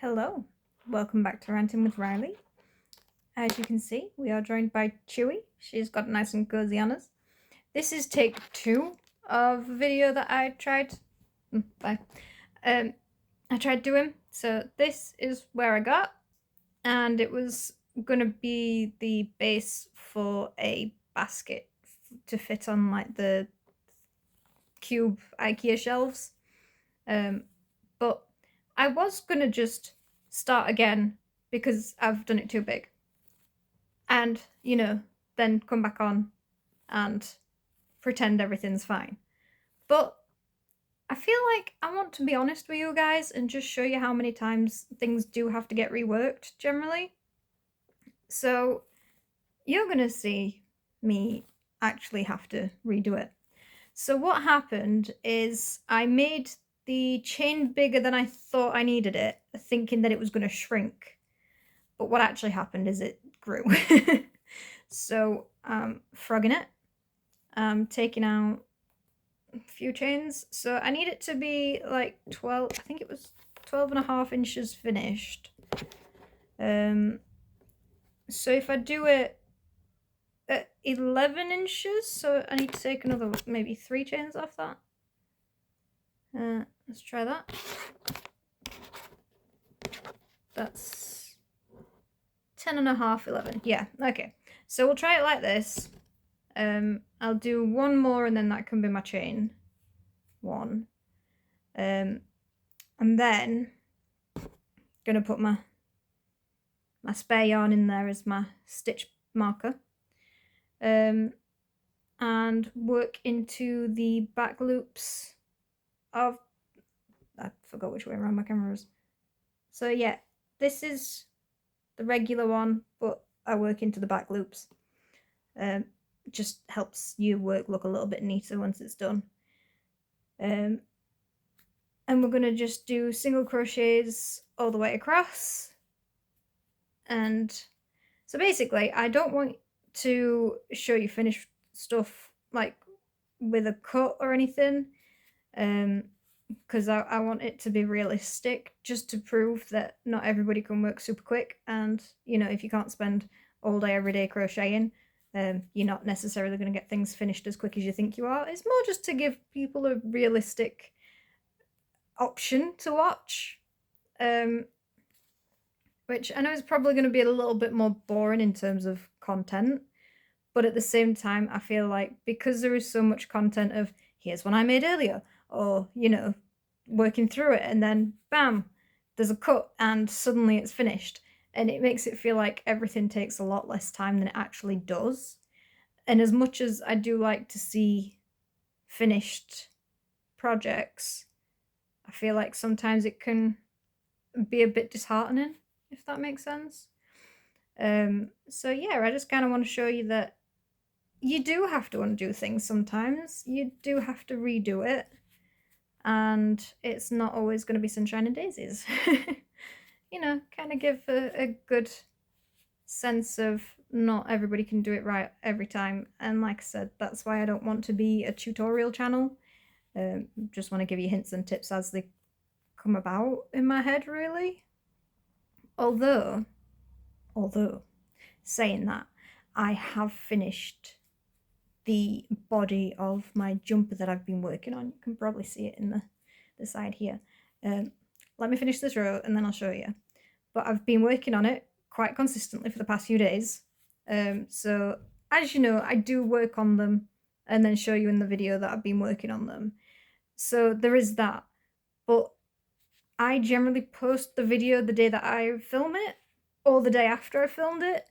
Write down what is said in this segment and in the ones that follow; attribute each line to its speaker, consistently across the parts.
Speaker 1: Hello, welcome back to Ranting with Riley. As you can see, we are joined by Chewie. She's got nice and cozy on us. This is take 2 of a video that I tried. I tried doing. So this is where I got, and it was gonna be the base for a basket to fit on like the cube IKEA shelves. But I was gonna just start again because I've done it too big. And, then come back on and pretend everything's fine. But I feel like I want to be honest with you guys and just show you how many times things do have to get reworked generally. So you're going to see me actually have to redo it. So what happened is I made the chain bigger than I thought I needed it, thinking that it was going to shrink. But what actually happened is it grew. So I'm frogging it. I'm taking out a few chains. So I need it to be like 12, I think it was 12.5 inches finished. So if I do it at 11 inches, so I need to take another maybe 3 chains off that. Let's try that. That's 10.5, 11. Yeah, okay. So we'll try it like this. I'll do one more and then that can be my chain 1. And then gonna put my spare yarn in there as my stitch marker. And work into the back loops of, I forgot which way around my camera is. So yeah, this is the regular one, but I work into the back loops. Just helps your work look a little bit neater once it's done. And we're going to just do single crochets all the way across. And so basically, I don't want to show you finished stuff like with a cut or anything, because I want it to be realistic, just to prove that not everybody can work super quick. And, if you can't spend all day every day crocheting, you're not necessarily going to get things finished as quick as you think you are. It's more just to give people a realistic option to watch, which I know is probably going to be a little bit more boring in terms of content, but at the same time I feel like because there is so much content of here's one I made earlier, or working through it and then bam, there's a cut and suddenly it's finished, and it makes it feel like everything takes a lot less time than it actually does. And as much as I do like to see finished projects, I feel like sometimes it can be a bit disheartening, if that makes sense. So yeah, I just kind of want to show you that you do have to undo things sometimes. You do have to redo it, and it's not always going to be sunshine and daisies. Kind of give a good sense of not everybody can do it right every time. And like I said, that's why I don't want to be a tutorial channel. Just want to give you hints and tips as they come about in my head, really. Although saying that, I have finished the body of my jumper that I've been working on. You can probably see it in the side here. Let me finish this row and then I'll show you. But I've been working on it quite consistently for the past few days. So as you know, I do work on them and then show you in the video that I've been working on them. So there is that. But I generally post the video the day that I film it or the day after I filmed it.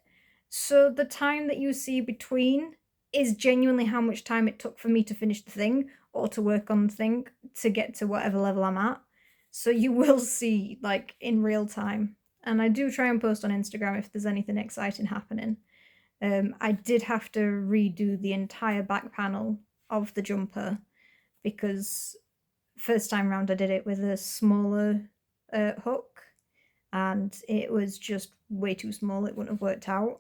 Speaker 1: So the time that you see between is genuinely how much time it took for me to finish the thing or to work on the thing to get to whatever level I'm at. So you will see like in real time. And I do try and post on Instagram if there's anything exciting happening. I did have to redo the entire back panel of the jumper because first time round I did it with a smaller hook and it was just way too small. It wouldn't have worked out.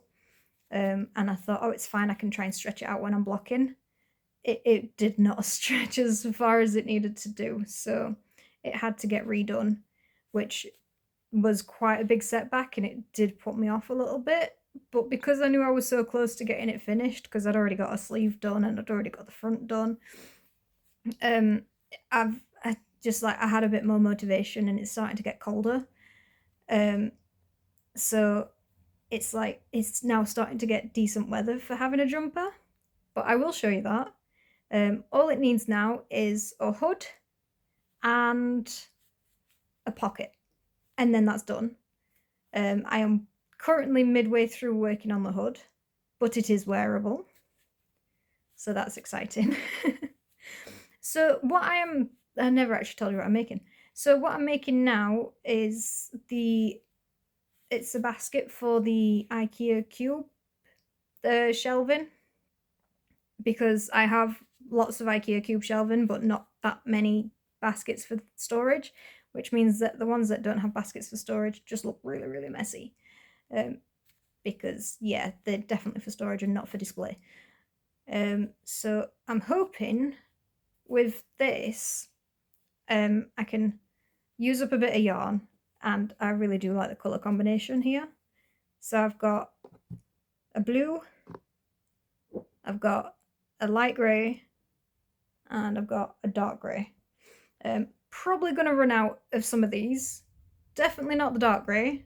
Speaker 1: And I thought, oh, it's fine, I can try and stretch it out when I'm blocking. It did not stretch as far as it needed to do, so it had to get redone, which was quite a big setback and it did put me off a little bit. But because I knew I was so close to getting it finished, because I'd already got a sleeve done and I'd already got the front done, I had a bit more motivation, and it's starting to get colder. So it's like it's now starting to get decent weather for having a jumper. But I will show you that. All it needs now is a hood and a pocket, and then that's done. I am currently midway through working on the hood, but it is wearable, so that's exciting. So I never actually told you what I'm making. So what I'm making now is it's a basket for the IKEA cube, the shelving, because I have lots of IKEA cube shelving, but not that many baskets for storage, which means that the ones that don't have baskets for storage just look really, really messy. Because, yeah, they're definitely for storage and not for display. So I'm hoping with this, I can use up a bit of yarn, and I really do like the colour combination here. So I've got a blue, I've got a light grey, and I've got a dark grey. Probably going to run out of some of these. Definitely not the dark grey,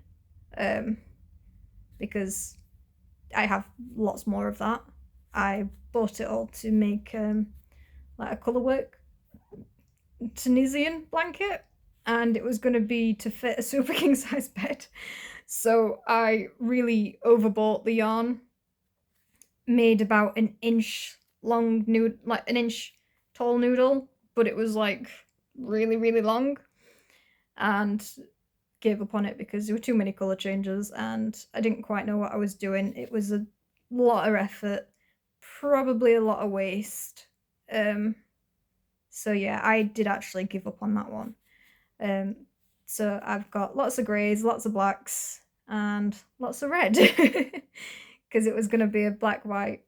Speaker 1: because I have lots more of that. I bought it all to make like a colourwork Tunisian blanket, and it was going to be to fit a super king size bed. So I really overbought the yarn, made about an inch long noodle, like an inch tall noodle, but it was like really, really long, and gave up on it because there were too many colour changes and I didn't quite know what I was doing. It was a lot of effort, probably a lot of waste. So yeah, I did actually give up on that one. So I've got lots of greys, lots of blacks, and lots of red, because it was going to be a black, white,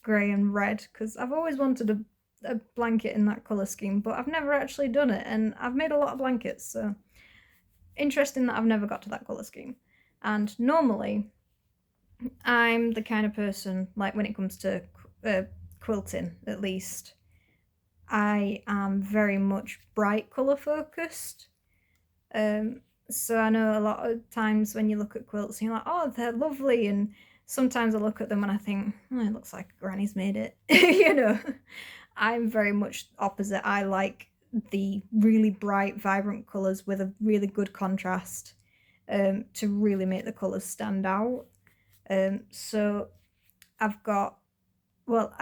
Speaker 1: grey and red, because I've always wanted a blanket in that colour scheme, but I've never actually done it, and I've made a lot of blankets, so interesting that I've never got to that colour scheme. And normally, I'm the kind of person, like when it comes to quilting at least, I am very much bright colour focused. So I know a lot of times when you look at quilts, you're like, oh, they're lovely, and sometimes I look at them and I think, oh, it looks like Granny's made it. You know, I'm very much opposite. I like the really bright, vibrant colours with a really good contrast, to really make the colours stand out. So I've got, well,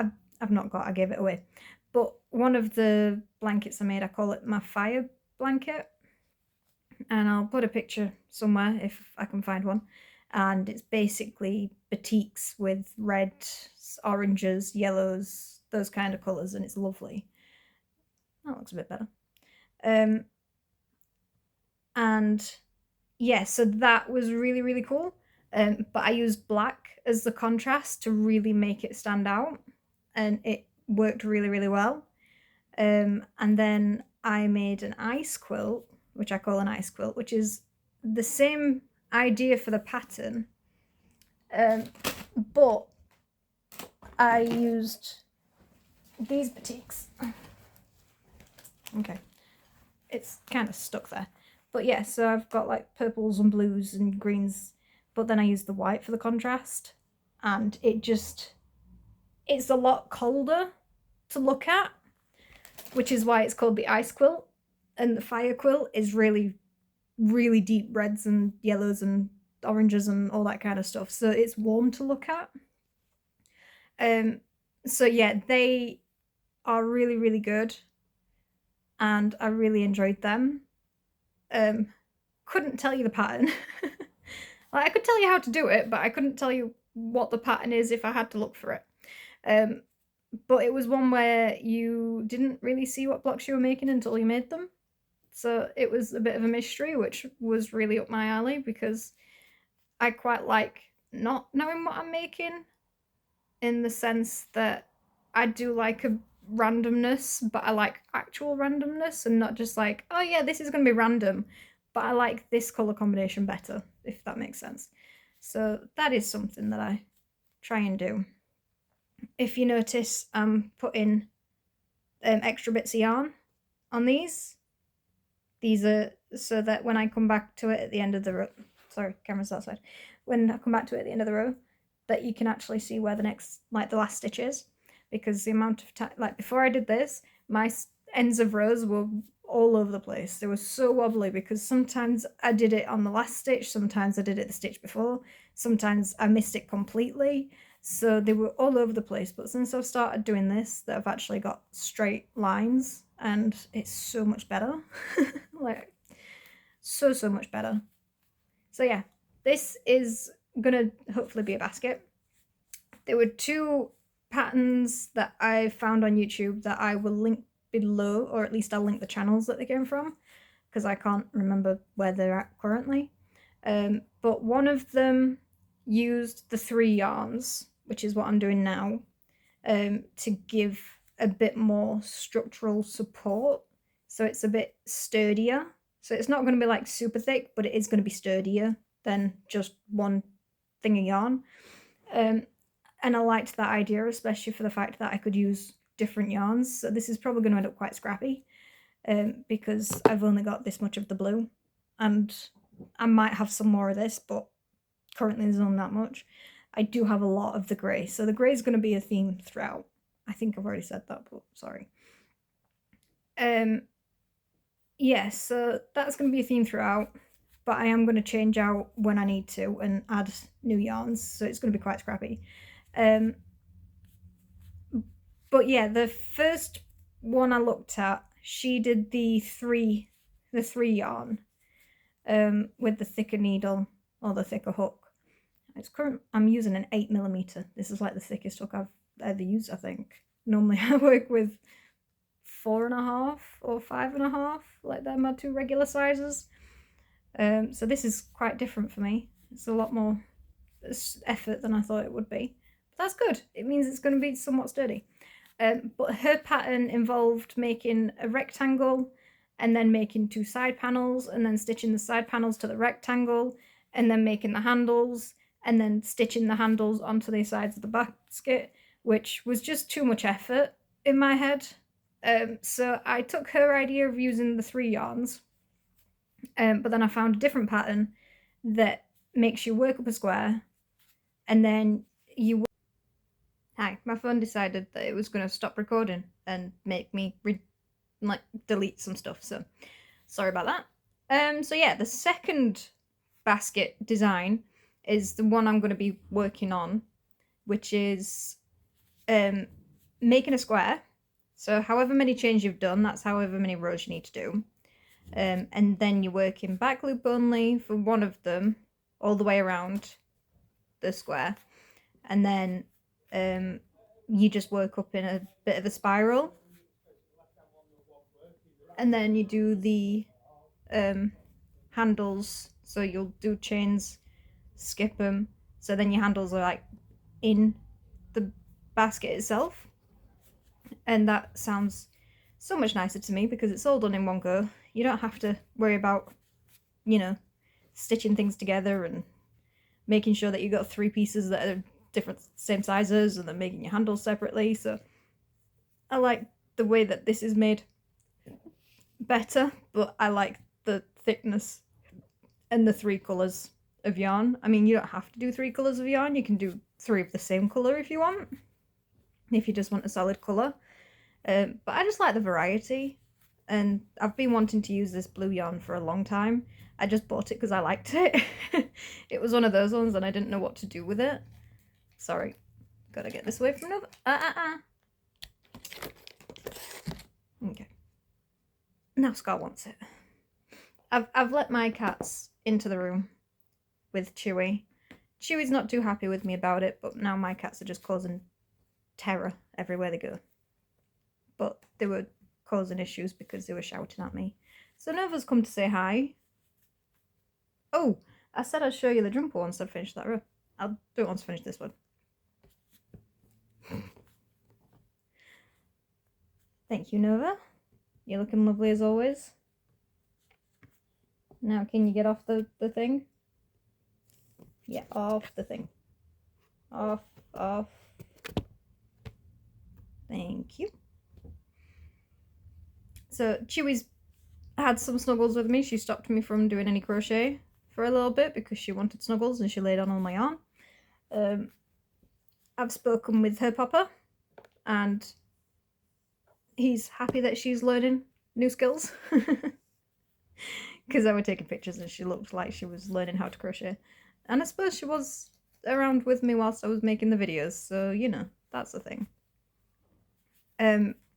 Speaker 1: I've not got, I gave it away. But one of the blankets I made, I call it my fire blanket. And I'll put a picture somewhere if I can find one. And it's basically batiks with reds, oranges, yellows, those kind of colours, and it's lovely. That looks a bit better. And yeah, so that was really, really cool. But I used black as the contrast to really make it stand out, and it worked really, really well. And then I made an ice quilt, which I call an ice quilt, which is the same idea for the pattern, but I used these batiks. Okay, it's kind of stuck there. But yeah, so I've got like purples and blues and greens, but then I used the white for the contrast, and it's a lot colder to look at, which is why it's called the ice quilt. And the fire quilt is really, really deep reds and yellows and oranges and all that kind of stuff. So it's warm to look at. So yeah, they are really, really good, and I really enjoyed them. Couldn't tell you the pattern. Like, I could tell you how to do it, but I couldn't tell you what the pattern is if I had to look for it. But it was one where you didn't really see what blocks you were making until you made them. So it was a bit of a mystery, which was really up my alley, because I quite like not knowing what I'm making, in the sense that I do like a randomness, but I like actual randomness and not just like, oh yeah, this is going to be random. but I like this colour combination better, if that makes sense. So that is something that I try and do. If you notice, I'm putting extra bits of yarn on these. These are so that when I come back to it at the end of the row, sorry, camera's outside. When I come back to it at the end of the row, that you can actually see where the next, like the last stitch is, because the amount of time, like before I did this, my ends of rows were all over the place. They were so wobbly because sometimes I did it on the last stitch, sometimes I did it the stitch before, sometimes I missed it completely. So they were all over the place. But since I've started doing this, that I've actually got straight lines, and it's so much better. Like, so much better. So yeah, this is gonna hopefully be a basket. There were two patterns that I found on YouTube that I will link below, or at least I'll link the channels that they came from, because I can't remember where they're at currently. But one of them used the 3 yarns, which is what I'm doing now, to give a bit more structural support. So it's a bit sturdier. So it's not going to be like super thick, but it is going to be sturdier than just one thing of yarn. And I liked that idea, especially for the fact that I could use different yarns. So this is probably going to end up quite scrappy, because I've only got this much of the blue, and I might have some more of this, but currently there's not that much. I do have a lot of the grey, so the grey is going to be a theme throughout. I think I've already said that, but sorry. Yeah, so that's going to be a theme throughout, but I am going to change out when I need to and add new yarns, so it's going to be quite scrappy. But yeah, the first one I looked at, she did the three yarn, with the thicker needle or the thicker hook. I'm using an 8mm. This is like the thickest hook I've ever used, I think. Normally I work with 4.5 or 5.5, like they're my 2 regular sizes. So this is quite different for me. It's a lot more effort than I thought it would be. But that's good. It means it's going to be somewhat sturdy. But her pattern involved making a rectangle and then making 2 side panels and then stitching the side panels to the rectangle and then making the handles and then stitching the handles onto the sides of the basket, which was just too much effort in my head. So I took her idea of using the 3 yarns, but then I found a different pattern that makes you work up a square and then you... Hi, my phone decided that it was going to stop recording and make me delete some stuff, so sorry about that. So yeah, the second basket design is the one I'm going to be working on, which is making a square. So however many chains you've done, that's however many rows you need to do. And then you're working back loop only for one of them all the way around the square. And then you just work up in a bit of a spiral. And then you do the handles, so you'll do chains, skip them, so then your handles are like in the basket itself. And that sounds so much nicer to me because it's all done in one go. You don't have to worry about, you know, stitching things together and making sure that you've got 3 pieces that are different same sizes and then making your handles separately. So I like the way that this is made better, but I like the thickness and the 3 colours of yarn. I mean, you don't have to do 3 colours of yarn. You can do 3 of the same colour if you want, if you just want a solid colour. But I just like the variety, and I've been wanting to use this blue yarn for a long time. I just bought it because I liked it. It was one of those ones and I didn't know what to do with it. Sorry, gotta get this away from Nova. Okay. Now Scar wants it. I've let my cats into the room with Chewie. Chewie's not too happy with me about it, but now my cats are just causing terror everywhere they go. But they were causing issues because they were shouting at me. So Nova's come to say hi. Oh, I said I'd show you the jumper once I'd finished that row. I'll do it once I finish this one. Thank you, Nova. You're looking lovely as always. Now can you get off the thing? Yeah, off the thing. Off. Thank you. So Chewie's had some snuggles with me. She stopped me from doing any crochet for a little bit because she wanted snuggles and she laid on all my yarn. I've spoken with her papa and he's happy that she's learning new skills because I was taking pictures and she looked like she was learning how to crochet, and I suppose she was around with me whilst I was making the videos, so you know, that's the thing.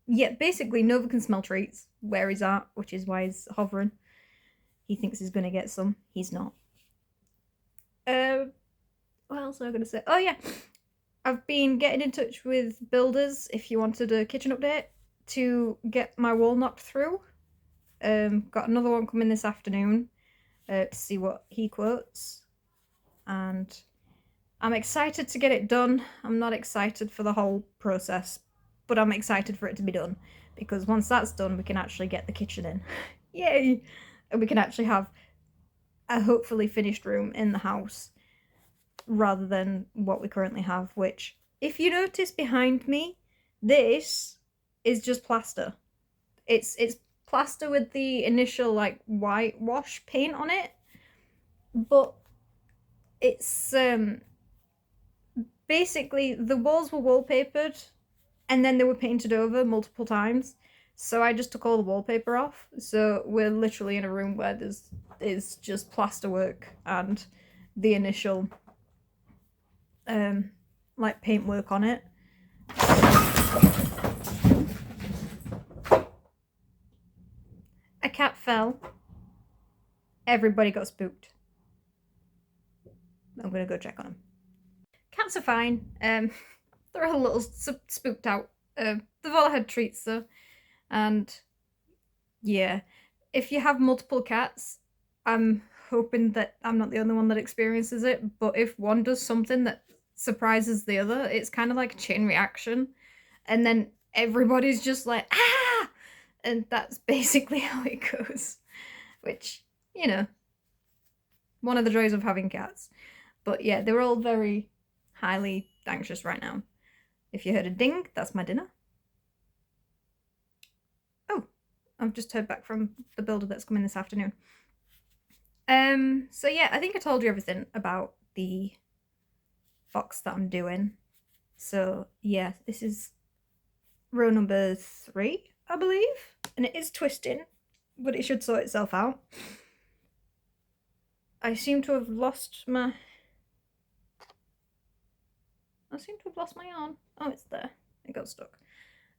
Speaker 1: Yeah, basically Nova can smell treats where he's at, which is why he's hovering. He thinks he's gonna get some. He's not. What else am I gonna say? Oh yeah, I've been getting in touch with builders if you wanted a kitchen update to get my wall knocked through. Got another one coming this afternoon to see what he quotes, and I'm excited to get it done. I'm not excited for the whole process, but I'm excited for it to be done, because once that's done we can actually get the kitchen in. Yay! And we can actually have a hopefully finished room in the house rather than what we currently have, which, if you notice behind me, this is just plaster. It's plaster with the initial like whitewash paint on it, but it's basically the walls were wallpapered and then they were painted over multiple times, so I just took all the wallpaper off, so we're literally in a room where there's just plasterwork and the initial like paintwork on it. A cat fell. Everybody got spooked. I'm gonna go check on them. Cats are fine. They're a little spooked out. They've all had treats though, and yeah, if you have multiple cats, I'm hoping that I'm not the only one that experiences it, but if one does something that surprises the other, it's kind of like a chain reaction, and then everybody's just like, ah! And that's basically how it goes, which, you know, one of the joys of having cats. But yeah, they're all very highly anxious right now. If you heard a ding, that's my dinner. Oh, I've just heard back from the builder that's coming this afternoon. So yeah, I think I told you everything about the box that I'm doing. So yeah, this is row number 3, I believe, and it is twisting, but it should sort itself out. I seem to have lost my yarn. Oh, it's there. It got stuck.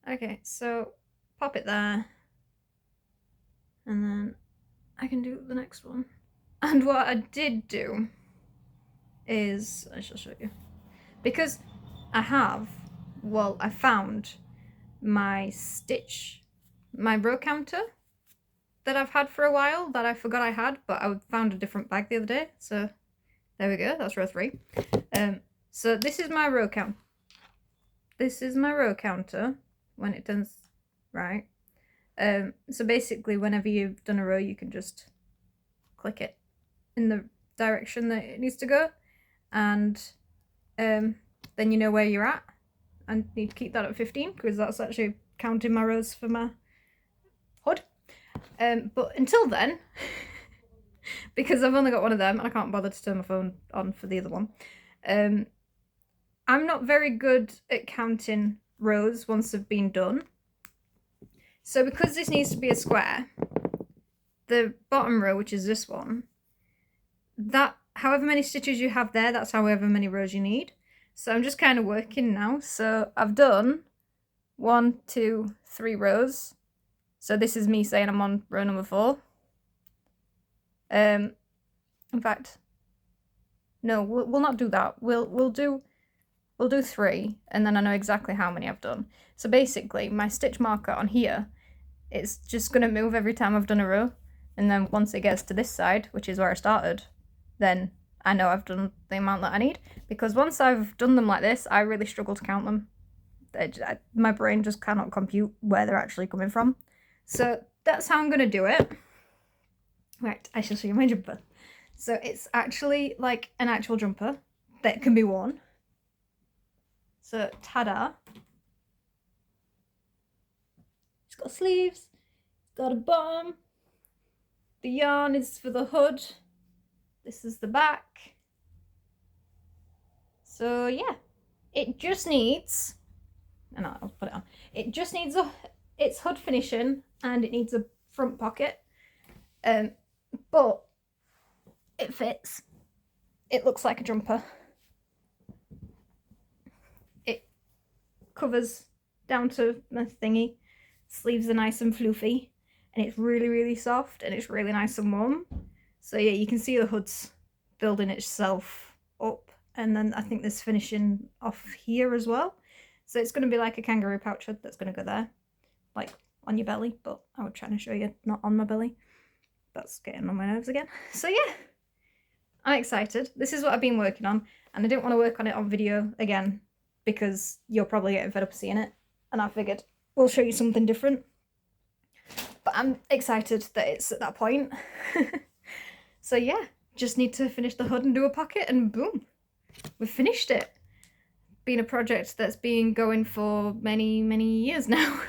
Speaker 1: Okay, so pop it there, and then I can do the next one. And what I did do is, I shall show you, because I found my row counter that I've had for a while that I forgot I had, but I found a different bag the other day, so there we go, that's row 3. So this is my row count. This is my row counter when it turns right. So basically whenever you've done a row, you can just click it in the direction that it needs to go, and then you know where you're at. I need to keep that at 15 because that's actually counting my rows for my hood. But until then, because I've only got one of them and I can't bother to turn my phone on for the other one, I'm not very good at counting rows once they've been done. So because this needs to be a square, the bottom row, which is this one, that however many stitches you have there, that's however many rows you need. So I'm just kind of working now. So I've done 1, 2, 3 rows. So this is me saying I'm on row number 4. In fact, no, we'll not do that. We'll do 3, and then I know exactly how many I've done. So basically, my stitch marker on here, it's just gonna move every time I've done a row, and then once it gets to this side, which is where I started, then I know I've done the amount that I need. Because once I've done them like this, I really struggle to count them. My brain just cannot compute where they're actually coming from. So that's how I'm gonna do it. Right, I shall show you my jumper. So it's actually like an actual jumper that can be worn. So ta-da. It's got sleeves, it's got a bottom. The yarn is for the hood. This is the back. So yeah, it just needs, and I'll put it on. It just needs its hood finishing, and it needs a front pocket. But it fits. It looks like a jumper. It covers down to my thingy. Sleeves are nice and fluffy, and it's really, really soft, and it's really nice and warm. So yeah, you can see the hood's building itself up, and then I think there's finishing off here as well. So it's going to be like a kangaroo pouch hood that's going to go there, like on your belly, but I was trying to show you not on my belly. That's getting on my nerves again. So yeah, I'm excited. This is what I've been working on, and I didn't want to work on it on video again because you're probably getting fed up seeing it, and I figured we'll show you something different. But I'm excited that it's at that point. So yeah, just need to finish the hood and do a pocket, and boom, we've finished it. Been a project that's been going for many, many years now.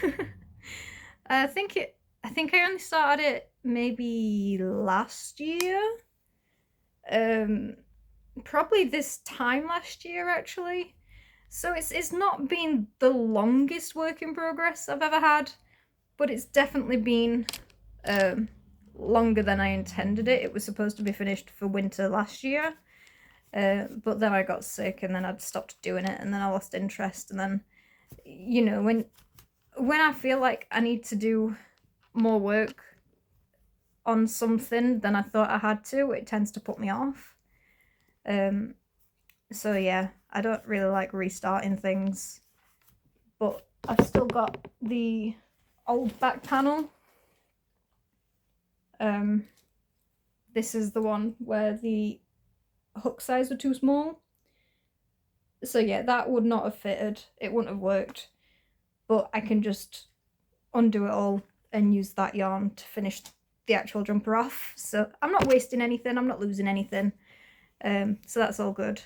Speaker 1: I think I only started it maybe last year. Probably this time last year actually. So it's not been the longest work in progress I've ever had, but it's definitely been longer than I intended it. It was supposed to be finished for winter last year, but then I got sick, and then I'd stopped doing it, and then I lost interest, and then, you know, when I feel like I need to do more work on something than I thought I had to, it tends to put me off. So yeah, I don't really like restarting things, but I've still got the old back panel. This is the one where the hook size were too small. So yeah, that would not have fitted. It wouldn't have worked. But I can just undo it all and use that yarn to finish the actual jumper off. So I'm not wasting anything. I'm not losing anything. So that's all good.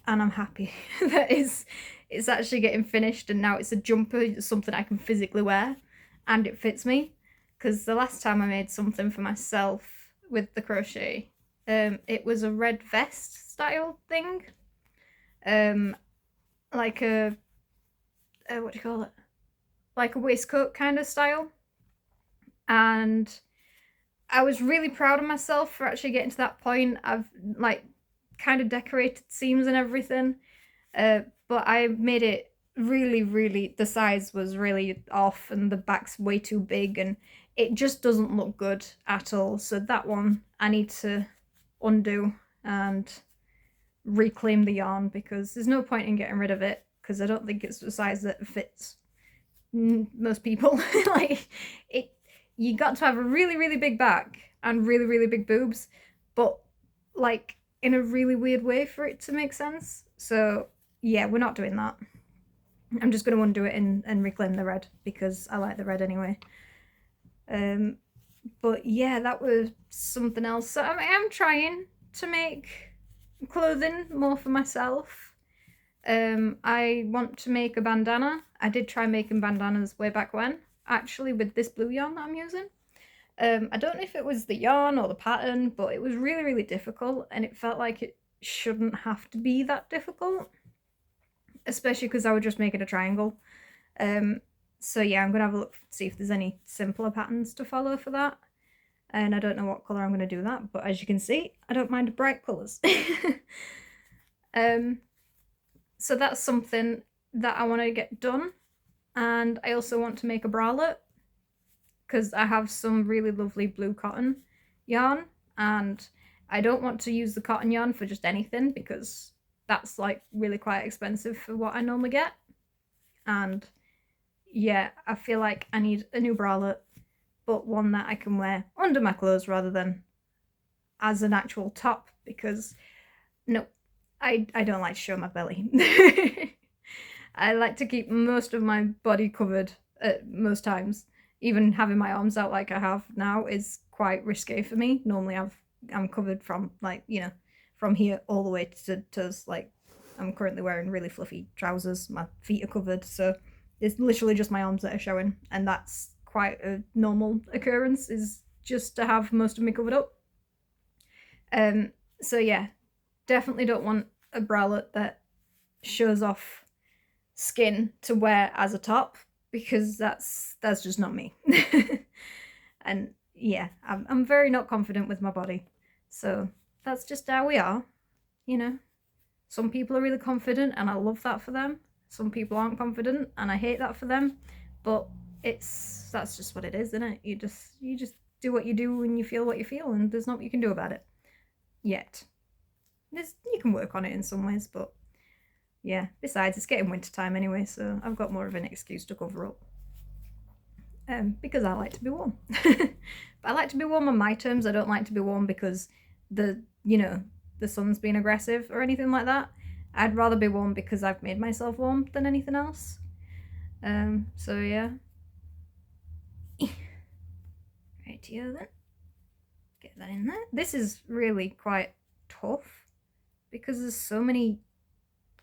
Speaker 1: And I'm happy that it's actually getting finished, and now it's a jumper. It's something I can physically wear, and it fits me. Because the last time I made something for myself with the crochet, it was a red vest style thing. Like a what do you call it? Like a waistcoat kind of style. And I was really proud of myself for actually getting to that point. I've like kind of decorated seams and everything, but I made it really, the size was really off, and the back's way too big, and it just doesn't look good at all. So that one I need to undo and reclaim the yarn, because there's no point in getting rid of it, because I don't think it's the size that fits most people. Like you got to have a really big back and really big boobs, but like in a really weird way for it to make sense. So yeah, we're not doing that. I'm just going to undo it and reclaim the red, because I like the red anyway. But yeah, that was something else. So I am trying to make clothing more for myself. I want to make a bandana. I did try making bandanas way back when, actually, with this blue yarn that I'm using. I don't know if it was the yarn or the pattern, but it was really difficult, and it felt like it shouldn't have to be that difficult, especially because I was just making a triangle. So yeah, I'm gonna have a look, see if there's any simpler patterns to follow for that. And I don't know what colour I'm gonna do that, but as you can see, I don't mind bright colours. So that's something that I want to get done. And I also want to make a bralette, because I have some really lovely blue cotton yarn, and I don't want to use the cotton yarn for just anything, because that's like really quite expensive for what I normally get. And yeah, I feel like I need a new bralette, but one that I can wear under my clothes rather than as an actual top, because no, I don't like to show my belly. I like to keep most of my body covered at most times, even having my arms out like I have now is quite risque for me. Normally I'm covered from, like, you know, from here all the way to toes. Like, I'm currently wearing really fluffy trousers, my feet are covered, so it's literally just my arms that are showing, and that's quite a normal occurrence, is just to have most of me covered up. So yeah, definitely don't want a bralette that shows off skin to wear as a top, because that's just not me. And yeah, I'm very not confident with my body, so that's just how we are, you know. Some people are really confident, and I love that for them. Some people aren't confident, and I hate that for them. But that's just what it is, isn't it? You just do what you do and you feel what you feel, and there's nothing you can do about it. Yet. You can work on it in some ways, but yeah. Besides, it's getting winter time anyway, so I've got more of an excuse to cover up. Because I like to be warm. But I like to be warm on my terms. I don't like to be warm because the sun's being aggressive or anything like that. I'd rather be warm because I've made myself warm than anything else. So yeah. Right here then. Get that in there. This is really quite tough because there's so many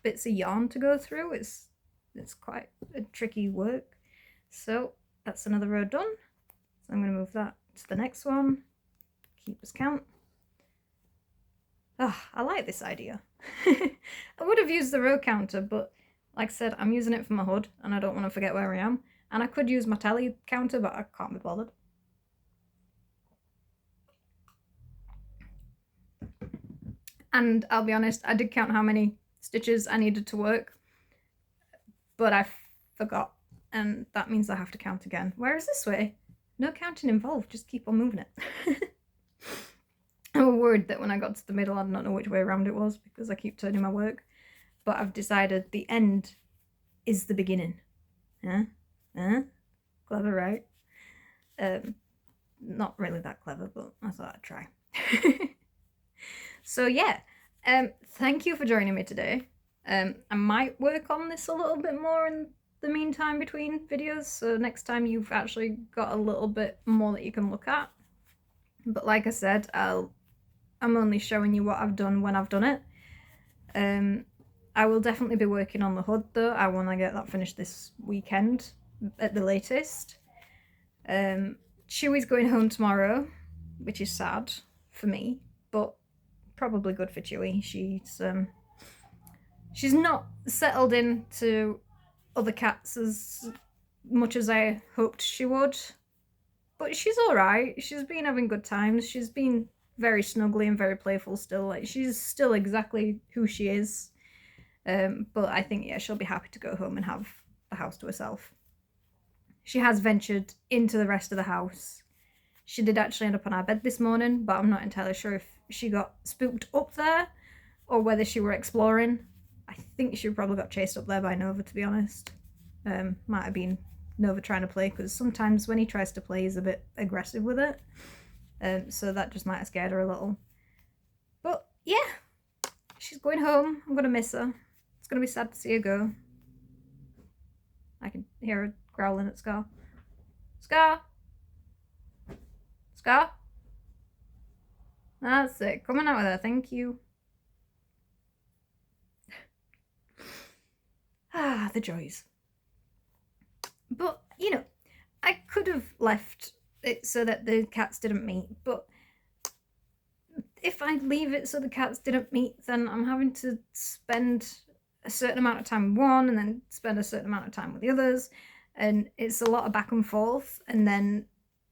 Speaker 1: bits of yarn to go through. It's quite a tricky work. So that's another row done. So I'm going to move that to the next one. Keep us count. Oh, I like this idea. I would have used the row counter, but like I said, I'm using it for my hood and I don't want to forget where I am. And I could use my tally counter, but I can't be bothered. And I'll be honest, I did count how many stitches I needed to work, but I forgot, and that means I have to count again. Whereas this way, no counting involved, just keep on moving it. I'm worried that when I got to the middle, I don't know which way around it was because I keep turning my work, but I've decided the end is the beginning. Clever, right? Not really that clever, but I thought I'd try. So yeah, thank you for joining me today. I might work on this a little bit more in the meantime between videos, so next time you've actually got a little bit more that you can look at. But like I said, I'm only showing you what I've done when I've done it. I will definitely be working on the hood though. I want to get that finished this weekend at the latest. Chewie's going home tomorrow, which is sad for me, but probably good for Chewie. She's not settled into other cats as much as I hoped she would, but she's alright. She's been having good times. She's been very snuggly and very playful still. Like, she's still exactly who she is. But I think, yeah, she'll be happy to go home and have the house to herself. She has ventured into the rest of the house. She did actually end up on our bed this morning, but I'm not entirely sure if she got spooked up there or whether she were exploring. I think she probably got chased up there by Nova, to be honest. Might have been Nova trying to play, because sometimes when he tries to play he's a bit aggressive with it. So that just might have scared her a little. But yeah, she's going home. I'm going to miss her. It's going to be sad to see her go. I can hear her growling at Scar. Scar! Scar? That's it. Coming out with her. Thank you. Ah, the joys. But, you know, I could have left it so that the cats didn't meet, but if I leave it so the cats didn't meet, then I'm having to spend a certain amount of time with one and then spend a certain amount of time with the others, and it's a lot of back and forth, and then,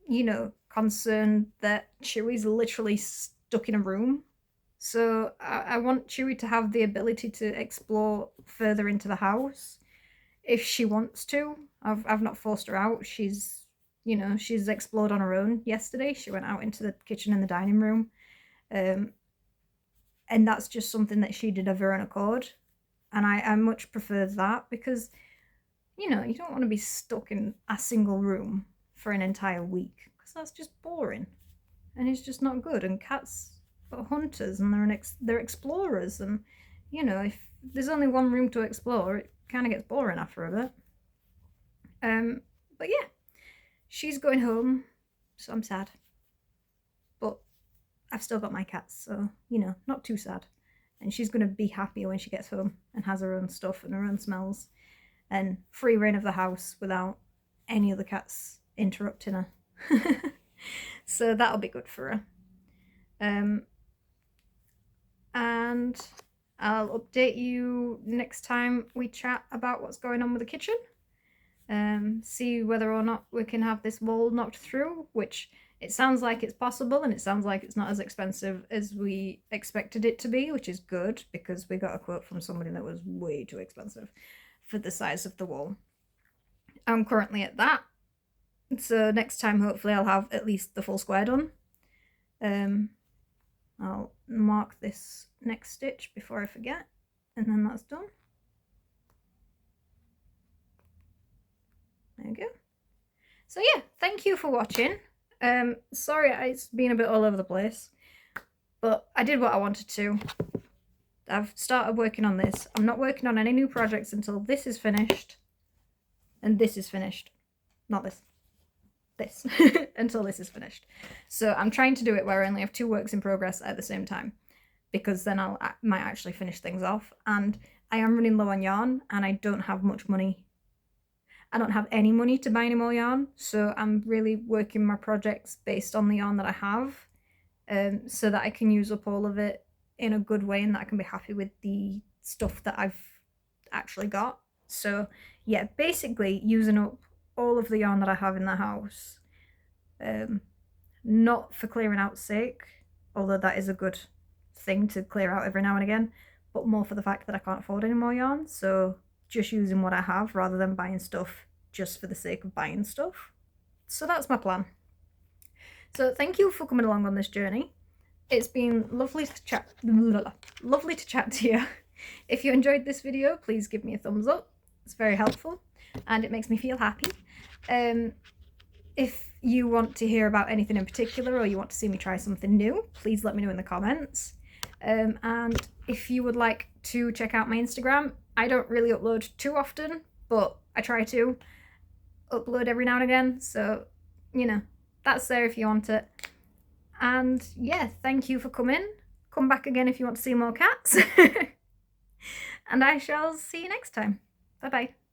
Speaker 1: you know, concerned that Chewie's literally stuck in a room. So I want Chewie to have the ability to explore further into the house if she wants to. I've not forced her out. She's explored on her own yesterday. She went out into the kitchen and the dining room. And that's just something that she did of her own accord. And I much prefer that, because, you know, you don't want to be stuck in a single room for an entire week, because that's just boring. And it's just not good. And cats are hunters, and they're explorers. And, you know, if there's only one room to explore, it kind of gets boring after a bit. But yeah, she's going home, so I'm sad. But I've still got my cats, so, you know, not too sad. And she's going to be happier when she gets home and has her own stuff and her own smells and free reign of the house without any other cats interrupting her. So that'll be good for her. And I'll update you next time we chat about what's going on with the kitchen. See whether or not we can have this wall knocked through, which it sounds like it's possible, and it sounds like it's not as expensive as we expected it to be, which is good because we got a quote from somebody that was way too expensive for the size of the wall. I'm currently at that, so next time hopefully I'll have at least the full square done. I'll mark this next stitch before I forget, and then that's done. There we go. So yeah, thank you for watching. Sorry it's been a bit all over the place, but I did what I wanted to. I've started working on this. I'm not working on any new projects until this is finished, and this is finished. Not this. This. Until this is finished. So I'm trying to do it where I only have 2 works in progress at the same time, because then I might actually finish things off. And I am running low on yarn, and I don't have much money. I don't have any money to buy any more yarn, so I'm really working my projects based on the yarn that I have, so that I can use up all of it in a good way and that I can be happy with the stuff that I've actually got. So yeah, basically using up all of the yarn that I have in the house, not for clearing out's sake, although that is a good thing to clear out every now and again, but more for the fact that I can't afford any more yarn, so just using what I have rather than buying stuff just for the sake of buying stuff. So that's my plan. So thank you for coming along on this journey. It's been lovely to chat to you. If you enjoyed this video, please give me a thumbs up. It's very helpful and it makes me feel happy. If you want to hear about anything in particular or you want to see me try something new, please let me know in the comments. And if you would like to check out my Instagram, I don't really upload too often, but I try to upload every now and again, so, you know, that's there if you want it. And yeah, thank you for coming. Come back again if you want to see more cats. And I shall see you next time. Bye bye.